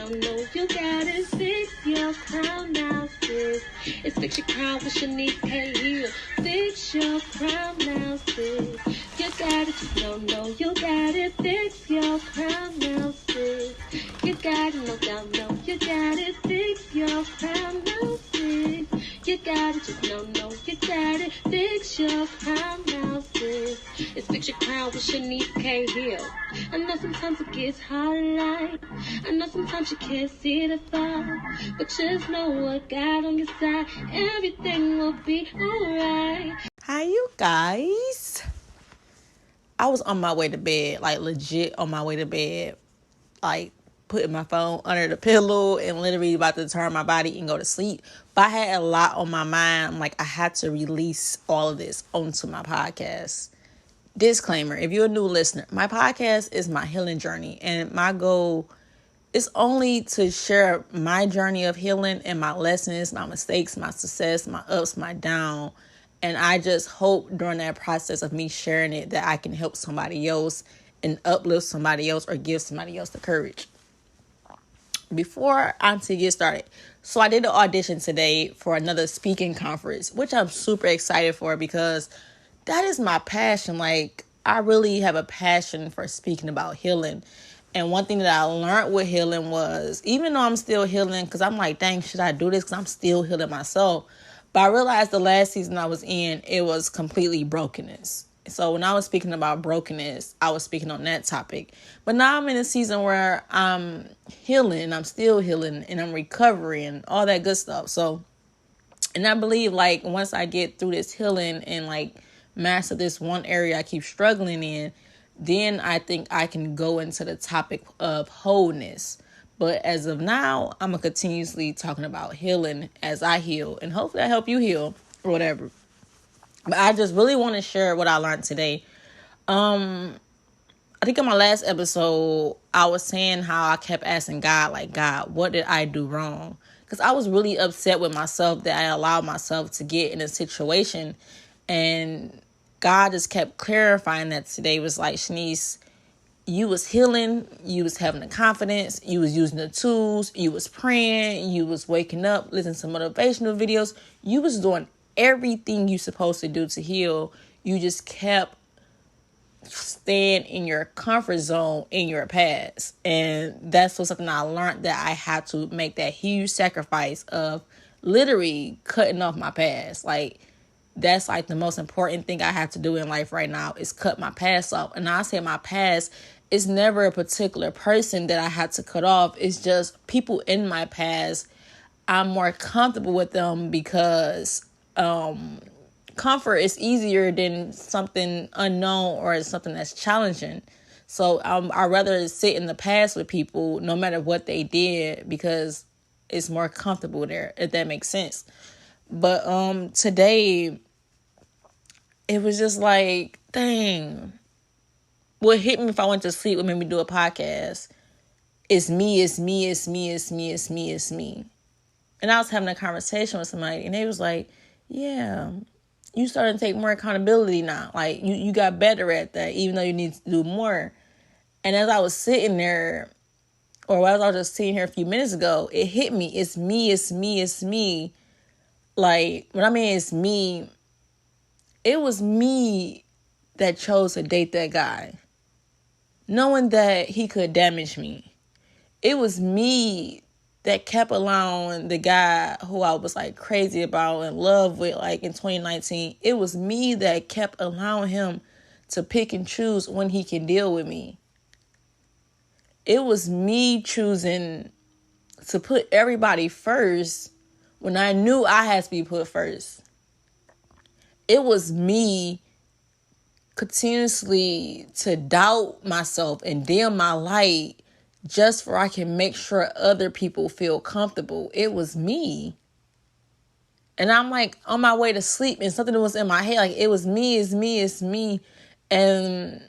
don't know you got it. Fix your crown now, sis. It's fix your crown with your knees can't heal. Fix your crown now, sis. You got it, just don't know you got it. Fix your crown now, sis. You got it, no doubt, no, you got it. Fix your crown now, sis. You got it, just don't know you got it. Fix your crown now, sis. It's fix your crown with your knees can't heal. I know sometimes it gets hard in life. I know sometimes you can't see the fire, but just know what God on your side. Everything will be alright. Hi, you guys. I was on my way to bed, like legit on my way to bed, like putting my phone under the pillow and literally about to turn my body and go to sleep. But I had a lot on my mind. Like I had to release all of this onto my podcast. Disclaimer, if you're a new listener, my podcast is my healing journey, and my goal is only to share my journey of healing and my lessons, my mistakes, my success, my ups, my downs. And I just hope during that process of me sharing it that I can help somebody else and uplift somebody else or give somebody else the courage. Before I get started, so I did an audition today for another speaking conference, which I'm super excited for because that is my passion. Like, I really have a passion for speaking about healing. And one thing that I learned with healing was, even though I'm still healing, because I'm like, dang, should I do this? Because I'm still healing myself. But I realized the last season I was in, it was completely brokenness. So when I was speaking about brokenness, I was speaking on that topic. But now I'm in a season where I'm healing, I'm still healing, and I'm recovering, and all that good stuff. So, and I believe, like, once I get through this healing and, like, master this one area I keep struggling in, then I think I can go into the topic of wholeness. But as of now, I'm going to continuously talking about healing as I heal. And hopefully I help you heal or whatever. But I just really want to share what I learned today. I think in my last episode, I was saying how I kept asking God, like, God, what did I do wrong? Because I was really upset with myself that I allowed myself to get in a situation. And God just kept clarifying that today. It was like, Shanice, you was healing, you was having the confidence, you was using the tools, you was praying, you was waking up, listening to motivational videos. You was doing everything you supposed to do to heal. You just kept staying in your comfort zone in your past. And that's something I learned, that I had to make that huge sacrifice of literally cutting off my past. Like, that's like the most important thing I have to do in life right now is cut my past off. And I say my past is never a particular person that I had to cut off. It's just people in my past. I'm more comfortable with them because comfort is easier than something unknown or something that's challenging. So I'd rather sit in the past with people no matter what they did because it's more comfortable there, if that makes sense. But today, it was just like, dang. What hit me if I went to sleep, what made me do a podcast, it's me, it's me, it's me, it's me, it's me, it's me. And I was having a conversation with somebody, and they was like, yeah, you starting to take more accountability now. Like, you got better at that, even though you need to do more. And as I was sitting there, or as I was just sitting here a few minutes ago, it hit me. It's me, it's me, it's me. Like, when I mean it's me, it was me that chose to date that guy, knowing that he could damage me. It was me that kept allowing the guy who I was like crazy about, in love with, like in 2019. It was me that kept allowing him to pick and choose when he can deal with me. It was me choosing to put everybody first when I knew I had to be put first. It was me continuously to doubt myself and dim my light just for I can make sure other people feel comfortable. It was me. And I'm like on my way to sleep and something was in my head. Like, it was me, it's me, it's me. And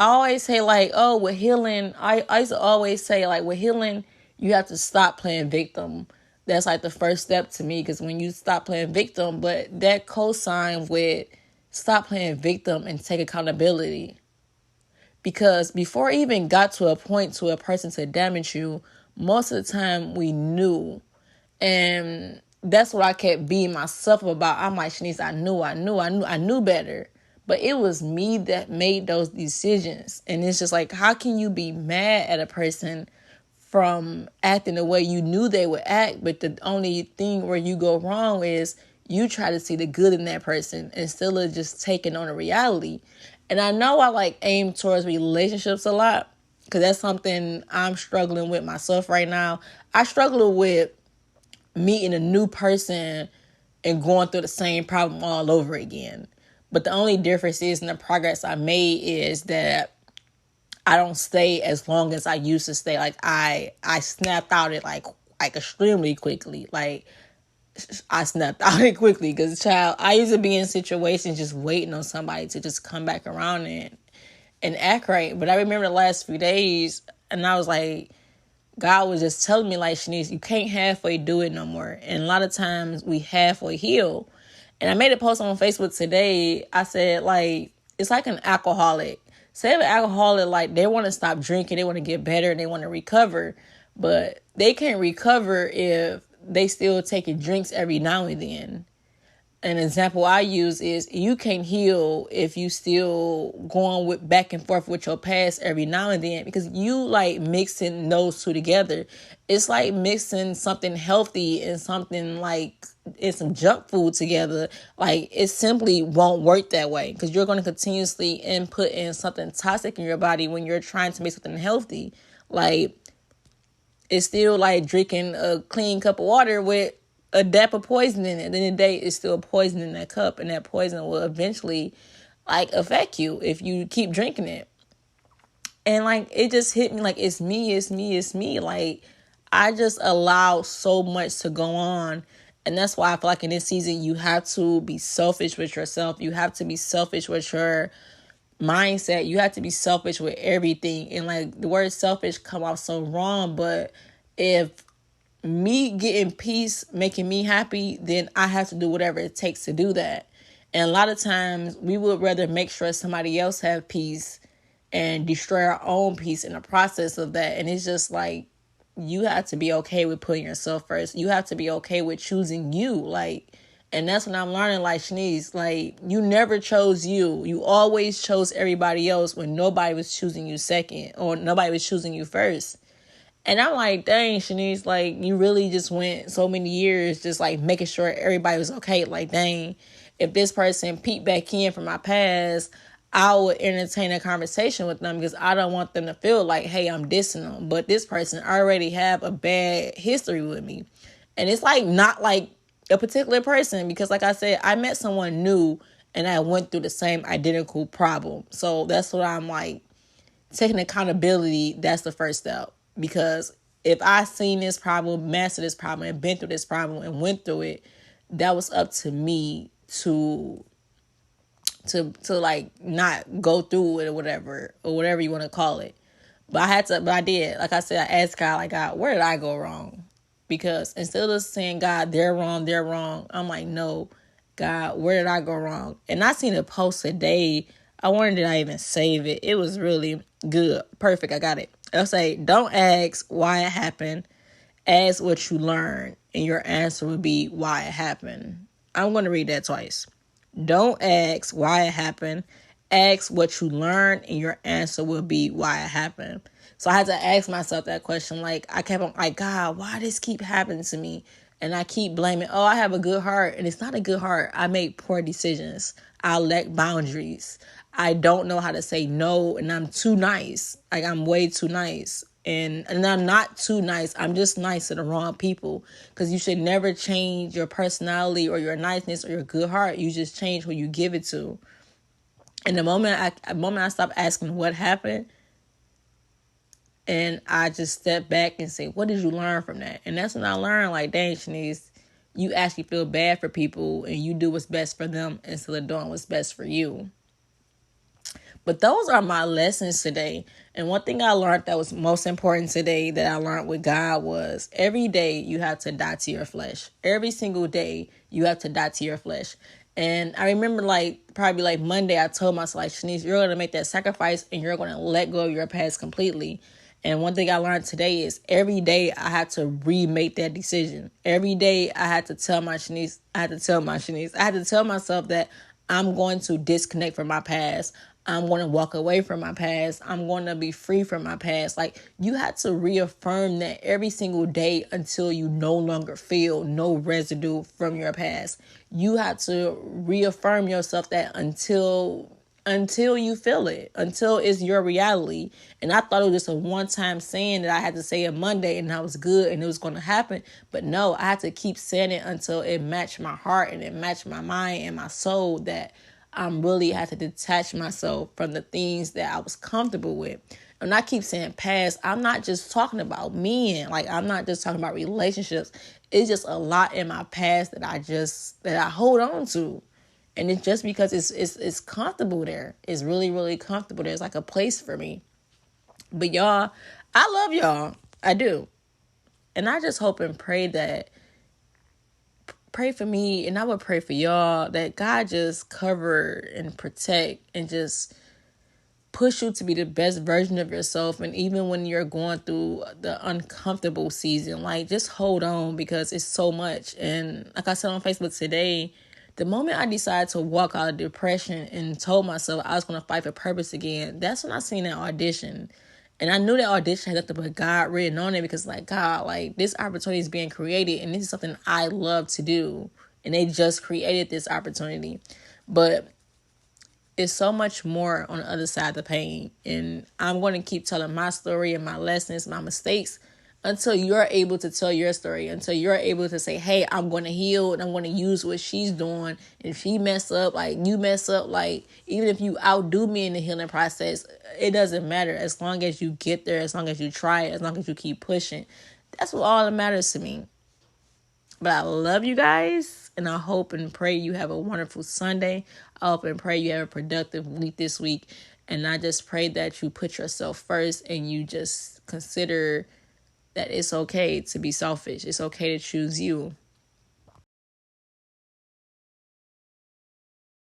I always say, like, oh, with healing, I used to always say, like, with healing, you have to stop playing victim. That's like the first step to me, because when you stop playing victim, but that cosign with stop playing victim and take accountability. Because before it even got to a point to a person to damage you, most of the time we knew. And that's what I kept being myself about. I'm like, Shanice, I knew better. But it was me that made those decisions. And it's just like, how can you be mad at a person from acting the way you knew they would act? But the only thing where you go wrong is you try to see the good in that person instead of just taking on a reality. And I know I like aim towards relationships a lot because that's something I'm struggling with myself right now. I struggle with meeting a new person and going through the same problem all over again. But the only difference is in the progress I made is that I don't stay as long as I used to stay. Like I snapped out it like extremely quickly. Like I snapped out it quickly because, child, I used to be in situations just waiting on somebody to just come back around and act right. But I remember the last few days, and I was like, God was just telling me, like, Shanice, you can't halfway do it no more. And a lot of times we halfway heal. And I made a post on Facebook today. I said, like, it's like an alcoholic. Say an alcoholic, like, they want to stop drinking, they want to get better, and they want to recover. But they can't recover if they still taking drinks every now and then. An example I use is you can't heal if you still going with back and forth with your past every now and then, because you like mixing those two together. It's like mixing something healthy and something like and some junk food together. Like it simply won't work that way because you're going to continuously input in something toxic in your body when you're trying to make something healthy. Like it's still like drinking a clean cup of water with a dap of poison in it. At the end of the day, it's still poison in that cup, and that poison will eventually like affect you if you keep drinking it. And like it just hit me like it's me. Like I just allow so much to go on. And that's why I feel like in this season you have to be selfish with yourself. You have to be selfish with your mindset. You have to be selfish with everything. And like the word selfish come off so wrong, but if me getting peace, making me happy, then I have to do whatever it takes to do that. And a lot of times we would rather make sure somebody else have peace and destroy our own peace in the process of that. And it's just like, you have to be okay with putting yourself first. You have to be okay with choosing you. Like, and that's what I'm learning, like, Shanice, like, you never chose you. You always chose everybody else when nobody was choosing you second or nobody was choosing you first. And I'm like, dang, Shanice, like, you really just went so many years just, like, making sure everybody was okay. Like, dang, if this person peeked back in from my past, I would entertain a conversation with them because I don't want them to feel like, hey, I'm dissing them. But this person already have a bad history with me. And it's, like, not, like, a particular person because, like I said, I met someone new and I went through the same identical problem. So that's what I'm, like, taking accountability. That's the first step. Because if I seen this problem, mastered this problem, and been through this problem and went through it, that was up to me to like not go through it or whatever you want to call it. But I did. Like I said, I asked God, like, God, where did I go wrong? Because instead of saying, God, they're wrong, I'm like, no, God, where did I go wrong? And I seen a post today. I wondered, did I even save it? It was really good. Perfect. I got it. I'll say, don't ask why it happened. Ask what you learned, and your answer will be why it happened. I'm going to read that twice. Don't ask why it happened. Ask what you learned, and your answer will be why it happened. So I had to ask myself that question. Like, I kept on like, God, why does this keep happening to me? And I keep blaming, oh, I have a good heart. And it's not a good heart. I make poor decisions. I lack boundaries. I don't know how to say no, and I'm too nice. Like, I'm way too nice. And I'm not too nice. I'm just nice to the wrong people. Because you should never change your personality or your niceness or your good heart. You just change who you give it to. And the moment I stop asking what happened, and I just step back and say, what did you learn from that? And that's when I learned, like, dang, Shanice, you actually feel bad for people and you do what's best for them instead of doing what's best for you. But those are my lessons today. And one thing I learned that was most important today that I learned with God was every day you have to die to your flesh. Every single day you have to die to your flesh. And I remember probably Monday, I told myself, like, Shanice, you're going to make that sacrifice and you're going to let go of your past completely. And one thing I learned today is every day I had to remake that decision. Every day I had to tell Shanice, I had to tell myself that I'm going to disconnect from my past. I'm going to walk away from my past. I'm going to be free from my past. Like, you had to reaffirm that every single day until you no longer feel no residue from your past. You had to reaffirm yourself that until you feel it, until it's your reality. And I thought it was just a one-time saying that I had to say on Monday and I was good and it was going to happen. But no, I had to keep saying it until it matched my heart and it matched my mind and my soul, that I'm really had to detach myself from the things that I was comfortable with. And I keep saying past, I'm not just talking about men. Like, I'm not just talking about relationships. It's just a lot in my past that I hold on to. And it's just because it's comfortable there. It's really, really comfortable. There's like a place for me. But y'all, I love y'all. I do. And I just hope and pray for me, and I would pray for y'all, that God just cover and protect and just push you to be the best version of yourself. And even when you're going through the uncomfortable season, like, just hold on, because it's so much. And like I said on Facebook today, the moment I decided to walk out of depression and told myself I was going to fight for purpose again, that's when I seen that audition. And I knew that audition had nothing but God written on it, because, like, God, like, this opportunity is being created and this is something I love to do. And they just created this opportunity. But it's so much more on the other side of the pain. And I'm going to keep telling my story and my lessons, my mistakes, until you're able to tell your story, until you're able to say, hey, I'm going to heal and I'm going to use what she's doing. And if she mess up, like, you mess up, like, even if you outdo me in the healing process, it doesn't matter. As long as you get there, as long as you try it, as long as you keep pushing, that's what all that matters to me. But I love you guys, and I hope and pray you have a wonderful Sunday. I hope and pray you have a productive week this week. And I just pray that you put yourself first and you just consider that it's okay to be selfish. It's okay to choose you.